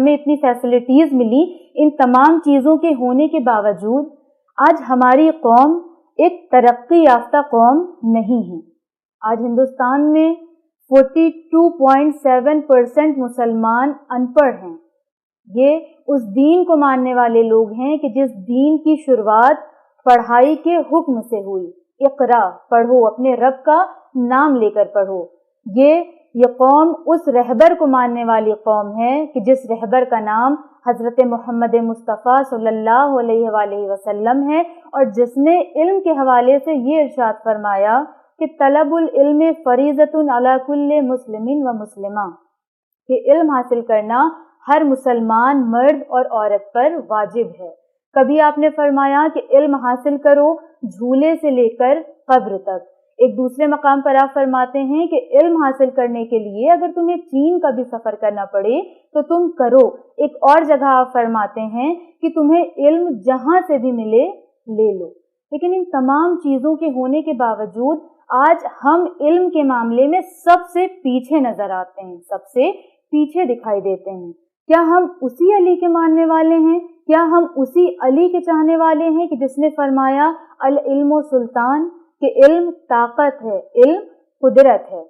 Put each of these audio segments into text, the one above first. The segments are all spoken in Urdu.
ہمیں اتنی فیسلٹیز ملی، ان تمام چیزوں کے ہونے کے باوجود آج ہماری قوم ایک ترقی یافتہ قوم نہیں ہے۔ آج ہندوستان میں 42.7% مسلمان ان پڑھ ہیں۔ یہ اس دین کو ماننے والے لوگ ہیں کہ جس دین کی شروعات پڑھائی کے حکم سے ہوئی۔ اقرا، پڑھو، اپنے رب کا نام لے کر پڑھو۔ یہ قوم اس رہبر کو ماننے والی قوم ہے کہ جس رہبر کا نام حضرت محمد مصطفیٰ صلی اللہ علیہ وآلہ وسلم ہے، اور جس نے علم کے حوالے سے یہ ارشاد فرمایا کہ طلب العلم فریضۃ علی کل مسلم و مسلمہ، کہ علم حاصل کرنا ہر مسلمان مرد اور عورت پر واجب ہے۔ کبھی آپ نے فرمایا کہ علم حاصل کرو جھولے سے لے کر قبر تک۔ ایک دوسرے مقام پر آپ فرماتے ہیں کہ علم حاصل کرنے کے لیے اگر تمہیں چین کا بھی سفر کرنا پڑے تو تم کرو۔ ایک اور جگہ آپ فرماتے ہیں کہ تمہیں علم جہاں سے بھی ملے لے لو۔ لیکن ان تمام چیزوں کے ہونے کے باوجود آج ہم علم کے معاملے میں سب سے پیچھے نظر آتے ہیں، سب سے پیچھے دکھائی دیتے ہیں۔ کیا ہم اسی علی کے ماننے والے ہیں؟ کیا ہم اسی علی کے چاہنے والے ہیں کہ جس نے فرمایا العلم سلطان، کہ علم طاقت ہے، علم قدرت ہے؟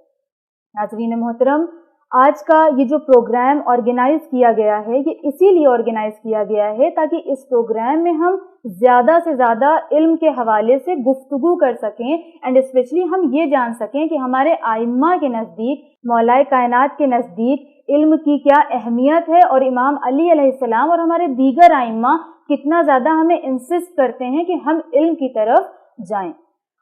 ناظرین محترم، آج کا یہ جو پروگرام آرگنائز کیا گیا ہے، یہ اسی لیے آرگنائز کیا گیا ہے تاکہ اس پروگرام میں ہم زیادہ سے زیادہ علم کے حوالے سے گفتگو کر سکیں، اینڈ اسپیشلی ہم یہ جان سکیں کہ ہمارے ائمہ کے نزدیک، مولائے کائنات کے نزدیک علم کی کیا اہمیت ہے، اور امام علی علیہ السلام اور ہمارے دیگر ائمہ کتنا زیادہ ہمیں انسسٹ کرتے ہیں کہ ہم علم کی طرف جائیں۔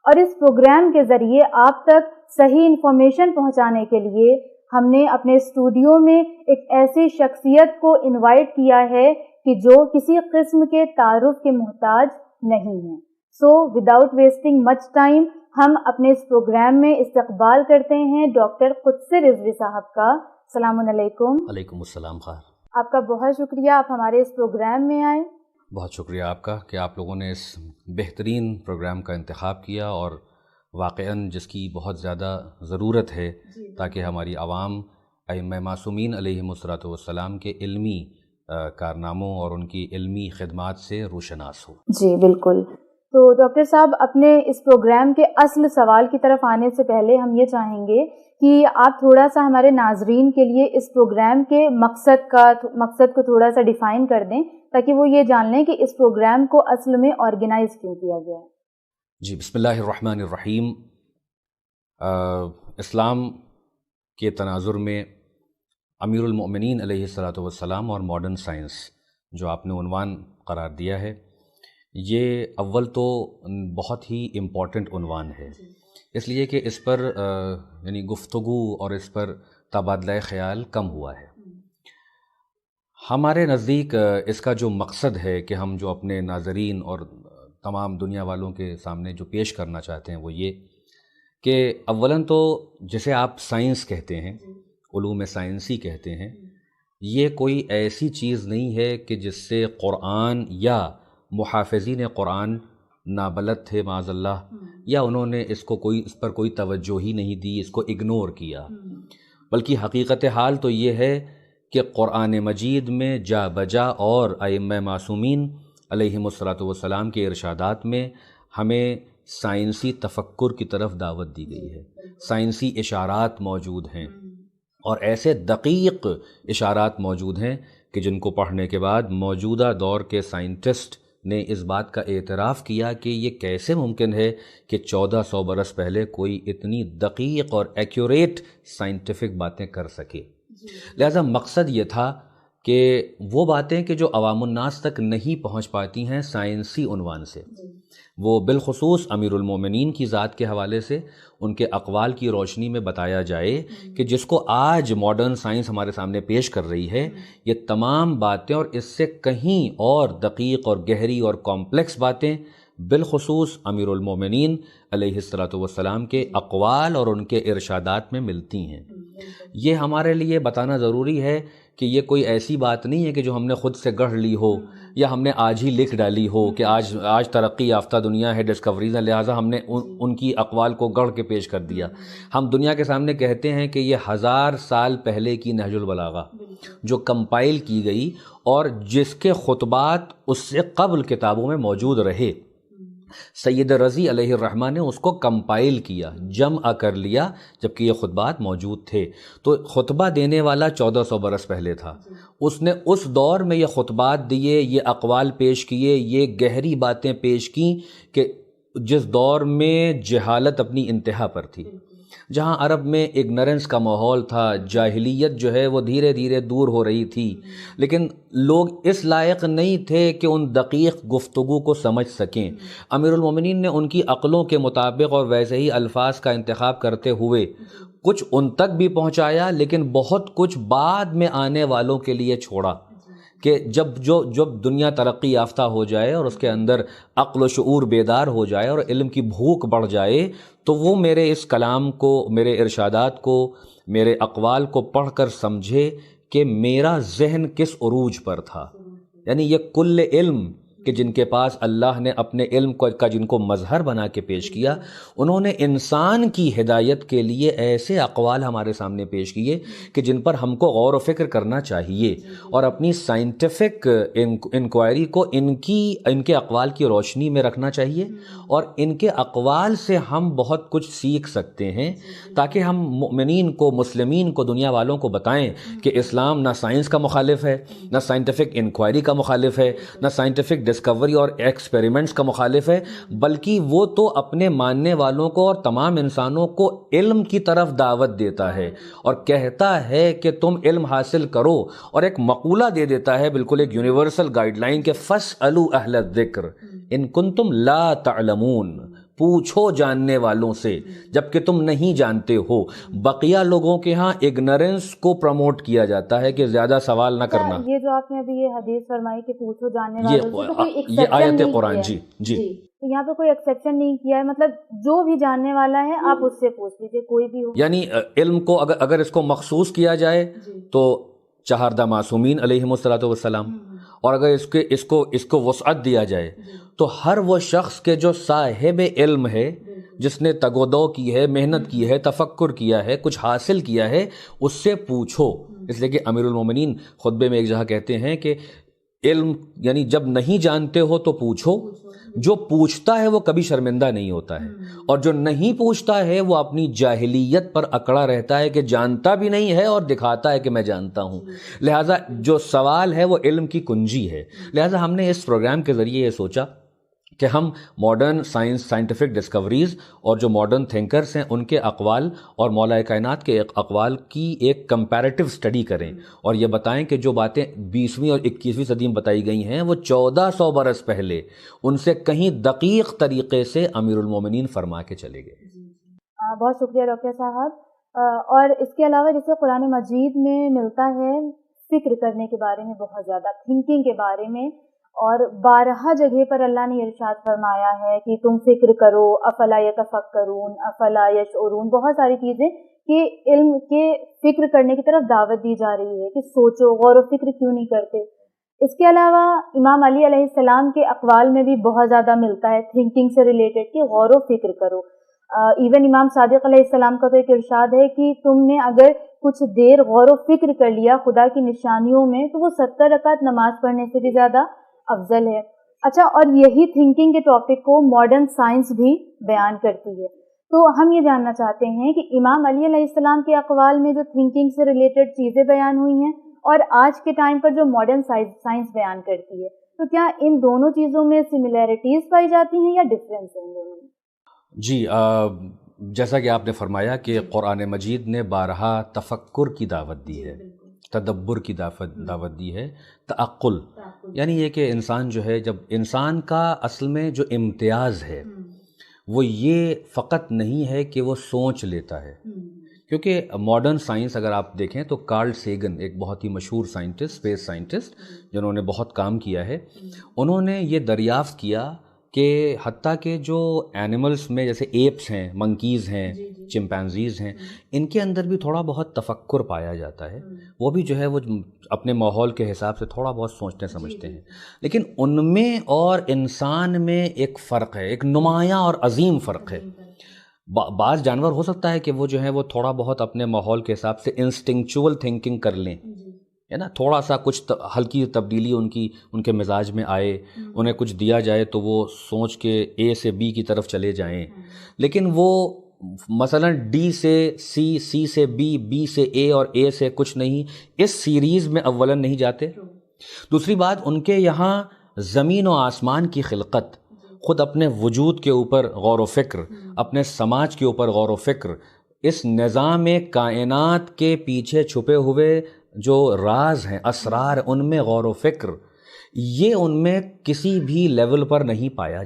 اور اس پروگرام کے ذریعے آپ تک صحیح انفارمیشن پہنچانے کے لیے ہم نے اپنے اسٹوڈیو میں ایک ایسی شخصیت کو انوائٹ کیا ہے کہ جو کسی قسم کے تعارف کے محتاج نہیں ہیں۔ So without wasting much time, ہم اپنے اس پروگرام میں استقبال کرتے ہیں ڈاکٹر قدسی رضوی صاحب کا۔ السلام علیکم۔ وعلیکم السلام خیر۔ آپ کا بہت شکریہ، آپ ہمارے اس پروگرام میں آئے۔ بہت شکریہ آپ کا کہ آپ لوگوں نے اس بہترین پروگرام کا انتخاب کیا، اور واقعاً جس کی بہت زیادہ ضرورت ہے تاکہ ہماری عوام ائمہ معصومین علیہم الصلوۃ والسلام کے علمی کارناموں اور ان کی علمی خدمات سے روشناس ہو۔ جی بالکل۔ تو ڈاکٹر صاحب، اپنے اس پروگرام کے اصل سوال کی طرف آنے سے پہلے ہم یہ چاہیں گے کہ آپ تھوڑا سا ہمارے ناظرین کے لیے اس پروگرام کے مقصد کو تھوڑا سا ڈیفائن کر دیں تاکہ وہ یہ جان لیں کہ اس پروگرام کو اصل میں آرگنائز کیوں کیا گیا ہے۔ جی، بسم اللہ الرحمن الرحیم۔ اسلام کے تناظر میں امیر المؤمنین علیہ الصلوۃ والسلام اور ماڈرن سائنس جو آپ نے عنوان قرار دیا ہے، یہ اول تو بہت ہی امپورٹنٹ عنوان ہے، اس لیے کہ اس پر یعنی گفتگو اور اس پر تبادلہ خیال کم ہوا ہے۔ ہمارے نزدیک اس کا جو مقصد ہے کہ ہم جو اپنے ناظرین اور تمام دنیا والوں کے سامنے جو پیش کرنا چاہتے ہیں وہ یہ کہ اولاً تو جسے آپ سائنس کہتے ہیں، علوم سائنسی کہتے ہیں، یہ کوئی ایسی چیز نہیں ہے کہ جس سے قرآن یا محافظین قرآن نابلد تھے معاذ اللہ، یا انہوں نے اس پر کوئی توجہ ہی نہیں دی، اس کو اگنور کیا، بلکہ حقیقت حال تو یہ ہے کہ قرآن مجید میں جا بجا اور ائمہ معصومین علیہم الصلوۃ والسلام کے ارشادات میں ہمیں سائنسی تفکر کی طرف دعوت دی گئی ہے۔ سائنسی اشارات موجود ہیں، اور ایسے دقیق اشارات موجود ہیں کہ جن کو پڑھنے کے بعد موجودہ دور کے سائنٹسٹ نے اس بات کا اعتراف کیا کہ یہ کیسے ممکن ہے کہ 1400 برس پہلے کوئی اتنی دقیق اور ایکوریٹ سائنٹیفک باتیں کر سکے۔ لہذا مقصد یہ تھا کہ وہ باتیں کہ جو عوام الناس تک نہیں پہنچ پاتی ہیں سائنسی عنوان سے، وہ بالخصوص امیر المومنین کی ذات کے حوالے سے ان کے اقوال کی روشنی میں بتایا جائے کہ جس کو آج ماڈرن سائنس ہمارے سامنے پیش کر رہی ہے، یہ تمام باتیں اور اس سے کہیں اور دقیق اور گہری اور کمپلیکس باتیں بالخصوص امیر المومنین علیہ الصلوۃ والسلام کے اقوال اور ان کے ارشادات میں ملتی ہیں۔ یہ ہمارے لیے بتانا ضروری ہے کہ یہ کوئی ایسی بات نہیں ہے کہ جو ہم نے خود سے گڑھ لی ہو یا ہم نے آج ہی لکھ ڈالی ہو کہ آج ترقی یافتہ دنیا ہے، ڈسکوریز ہیں، لہٰذا ہم نے ان کی اقوال کو گڑھ کے پیش کر دیا۔ ہم دنیا کے سامنے کہتے ہیں کہ یہ 1000 سال پہلے کی نہج البلاغہ جو کمپائل کی گئی اور جس کے خطبات اس سے قبل کتابوں میں موجود رہے، سید رضی علیہ الرحمہ نے اس کو کمپائل کیا، جمع کر لیا، جبکہ یہ خطبات موجود تھے۔ تو خطبہ دینے والا 1400 برس پہلے تھا، اس نے اس دور میں یہ خطبات دیے، یہ اقوال پیش کیے، یہ گہری باتیں پیش کیں کہ جس دور میں جہالت اپنی انتہا پر تھی، جہاں عرب میں اگنورنس کا ماحول تھا، جاہلیت جو ہے وہ دھیرے دھیرے دور ہو رہی تھی، لیکن لوگ اس لائق نہیں تھے کہ ان دقیق گفتگو کو سمجھ سکیں۔ امیر المومنین نے ان کی عقلوں کے مطابق اور ویسے ہی الفاظ کا انتخاب کرتے ہوئے کچھ ان تک بھی پہنچایا، لیکن بہت کچھ بعد میں آنے والوں کے لیے چھوڑا کہ جب دنیا ترقی یافتہ ہو جائے اور اس کے اندر عقل و شعور بیدار ہو جائے اور علم کی بھوک بڑھ جائے تو وہ میرے اس کلام کو، میرے ارشادات کو، میرے اقوال کو پڑھ کر سمجھے کہ میرا ذہن کس عروج پر تھا۔ یعنی یہ کل علم کہ جن کے پاس اللہ نے اپنے علم کا جن کو مظہر بنا کے پیش کیا، انہوں نے انسان کی ہدایت کے لیے ایسے اقوال ہمارے سامنے پیش کیے کہ جن پر ہم کو غور و فکر کرنا چاہیے اور اپنی سائنٹیفک انکوائری کو ان کے اقوال کی روشنی میں رکھنا چاہیے، اور ان کے اقوال سے ہم بہت کچھ سیکھ سکتے ہیں تاکہ ہم مؤمنین کو، مسلمین کو، دنیا والوں کو بتائیں کہ اسلام نہ سائنس کا مخالف ہے، نہ سائنٹیفک انکوائری کا مخالف ہے، نہ سائنٹیفک ڈسکوری اور ایکسپیریمنٹس کا مخالف ہے، بلکہ وہ تو اپنے ماننے والوں کو اور تمام انسانوں کو علم کی طرف دعوت دیتا ہے اور کہتا ہے کہ تم علم حاصل کرو، اور ایک مقولہ دے دیتا ہے، بالکل ایک یونیورسل گائیڈ لائن کہ فَاسْأَلُوا أَهْلَ الذِّكْرِ إِن كُنتُمْ لَا تَعْلَمُونَ، پوچھو جاننے والوں سے جبکہ تم نہیں جانتے ہو۔ بقیہ لوگوں کے ہاں اگنورنس کو پروموٹ کیا جاتا ہے کہ زیادہ سوال نہ کرنا۔ یہ جو آپ نے ابھی یہ حدیث فرمائی کہ پوچھو جاننے والوں سے، تو کوئی یہ ایکسیپشن آیت نہیں قرآن، کیا ہے۔ جی تو یہاں پہ کوئی ایکسیپشن نہیں کیا ہے، مطلب جو بھی جاننے والا ہے آپ اس سے پوچھ لیجیے، کوئی بھی ہو۔ یعنی علم کو اگر اس کو مخصوص کیا جائے تو چہاردہ معصومین علیہم الصلاۃ والسلام، اور اگر اس کو وسعت دیا جائے تو ہر وہ شخص کے جو صاحب علم ہے، جس نے تگ و دو کی ہے، محنت کی ہے، تفکر کیا ہے، کچھ حاصل کیا ہے، اس سے پوچھو۔ اس لیے کہ امیر المومنین خطبے میں ایک جگہ کہتے ہیں کہ علم یعنی جب نہیں جانتے ہو تو پوچھو، جو پوچھتا ہے وہ کبھی شرمندہ نہیں ہوتا ہے، اور جو نہیں پوچھتا ہے وہ اپنی جاہلیت پر اکڑا رہتا ہے کہ جانتا بھی نہیں ہے اور دکھاتا ہے کہ میں جانتا ہوں۔ لہٰذا جو سوال ہے وہ علم کی کنجی ہے۔ لہٰذا ہم نے اس پروگرام کے ذریعے یہ سوچا کہ ہم ماڈرن سائنٹیفک ڈسکوریز اور جو ماڈرن تھنکرز ہیں ان کے اقوال اور مولا کائنات کے اقوال کی ایک کمپیریٹیو اسٹڈی کریں، اور یہ بتائیں کہ جو باتیں 20ویں اور 21ویں صدی میں بتائی گئی ہیں وہ 1400 برس پہلے ان سے کہیں دقیق طریقے سے امیر المومنین فرما کے چلے گئے۔ بہت شکریہ ڈاکٹر صاحب۔ اور اس کے علاوہ جیسے قرآن مجید میں ملتا ہے فکر کرنے کے بارے میں، بہت زیادہ تھنکنگ کے بارے میں، اور بارہا جگہ پر اللہ نے ارشاد فرمایا ہے کہ تم فکر کرو، افلا یتفکرون افلا یشعرون، بہت ساری چیزیں کہ علم کے فکر کرنے کی طرف دعوت دی جا رہی ہے کہ سوچو، غور و فکر کیوں نہیں کرتے۔ اس کے علاوہ امام علی علیہ السلام کے اقوال میں بھی بہت زیادہ ملتا ہے تھنکنگ سے ریلیٹڈ کہ غور و فکر کرو۔ ایون امام صادق علیہ السلام کا تو ایک ارشاد ہے کہ تم نے اگر کچھ دیر غور و فکر کر لیا خدا کی نشانیوں میں تو وہ 70 رکعت نماز پڑھنے سے بھی زیادہ افضل ہے۔ اچھا، اور یہی تھنکنگ کے ٹاپک کو ماڈرن سائنس بھی بیان کرتی ہے، تو ہم یہ جاننا چاہتے ہیں کہ امام علی علیہ السلام کے اقوال میں جو تھنکنگ سے ریلیٹڈ چیزیں بیان ہوئی ہیں اور آج کے ٹائم پر جو ماڈرن سائنس بیان کرتی ہے، تو کیا ان دونوں چیزوں میں سملیرٹیز پائی جاتی ہیں یا ڈفرینس ہیں ان دونوں میں؟ جی، جیسا کہ آپ نے فرمایا کہ قرآن مجید نے بارہا تفکر کی دعوت دی ہے، تدبر کی دعوت دی ہے، تعقل، یعنی یہ کہ انسان جو ہے، جب انسان کا اصل میں جو امتیاز ہے وہ یہ فقط نہیں ہے کہ وہ سوچ لیتا ہے، کیونکہ ماڈرن سائنس اگر آپ دیکھیں تو کارل سیگن ایک بہت ہی مشہور سائنٹسٹ، اسپیس سائنٹسٹ جنہوں نے بہت کام کیا ہے، انہوں نے یہ دریافت کیا کہ حتیٰ کہ جو اینیملس میں جیسے ایپس ہیں، منکیز ہیں، چمپینزیز ہیں، ان کے اندر بھی تھوڑا بہت تفکر پایا جاتا ہے، وہ بھی جو ہے وہ اپنے ماحول کے حساب سے تھوڑا بہت سوچتے سمجھتے ہیں، لیکن ان میں اور انسان میں ایک فرق ہے، ایک نمایاں اور عظیم فرق ہے۔ بعض جانور ہو سکتا ہے کہ وہ جو ہے وہ تھوڑا بہت اپنے ماحول کے حساب سے انسٹنکچول تھنکنگ کر لیں، ہے نا، تھوڑا سا کچھ ہلکی تبدیلی ان کے مزاج میں آئے، انہیں کچھ دیا جائے تو وہ سوچ کے اے سے بی کی طرف چلے جائیں، لیکن وہ مثلا ڈی سے سی، سی سے بی، بی سے اے اور اے سے کچھ نہیں، اس سیریز میں اولا نہیں جاتے۔ دوسری بات، ان کے یہاں زمین و آسمان کی خلقت، خود اپنے وجود کے اوپر غور و فکر، اپنے سماج کے اوپر غور و فکر، اس نظام کائنات کے پیچھے چھپے ہوئے جو راز ہیں، اسرار، ان میں غور و فکر، یہ ان میں کسی بھی لیول پر نہیں پایا